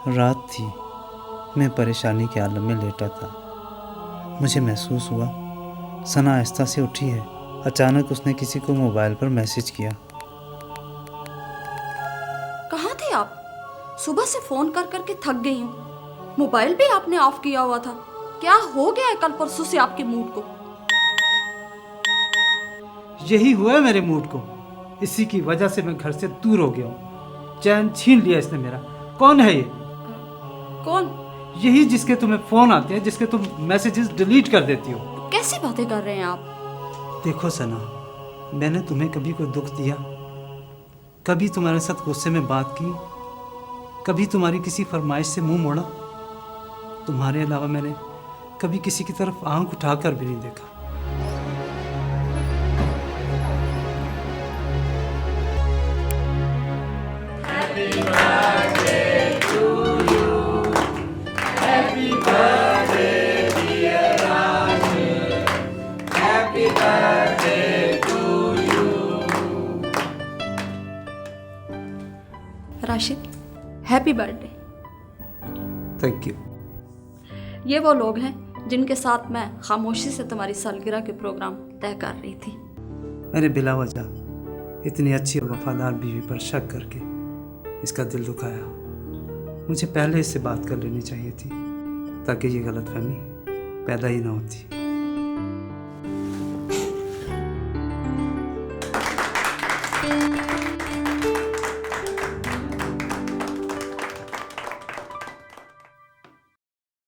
रात थी, मैं परेशानी के आलम में लेटा था। मुझे महसूस हुआ सना आहिस्ता से उठी है। अचानक उसने किसी को मोबाइल पर मैसेज किया। कहाँ थे आप? सुबह से फोन कर करके थक गई हूँ। मोबाइल भी आपने ऑफ किया हुआ था। क्या हो गया है कल परसों से आपके मूड को? यही हुआ है मेरे मूड को। इसी की वजह से मैं घर से दूर हो गया हूँ। चैन छीन लिया इसने मेरा। कौन है ये? कौन? यही जिसके तुम्हें फोन आते हैं, जिसके तुम मैसेजेस डिलीट कर देती हो। कैसी बातें कर रहे हैं आप? देखो सना, मैंने तुम्हें कभी कोई दुख दिया? कभी तुम्हारे साथ गुस्से में बात की? कभी तुम्हारी किसी फरमाइश से मुंह मोड़ा? तुम्हारे अलावा मैंने कभी किसी की तरफ आंख उठाकर भी नहीं देखा। Rashid, happy birthday. Thank you. ये वो लोग हैं जिनके साथ मैं खामोशी से तुम्हारी सालगिरह के प्रोग्राम तय कर रही थी। मैंने बिला वजह इतनी अच्छी और वफादार बीवी पर शक करके इसका दिल दुखाया। मुझे पहले इससे बात कर लेनी चाहिए थी ताकि ये गलतफहमी पैदा ही ना होती।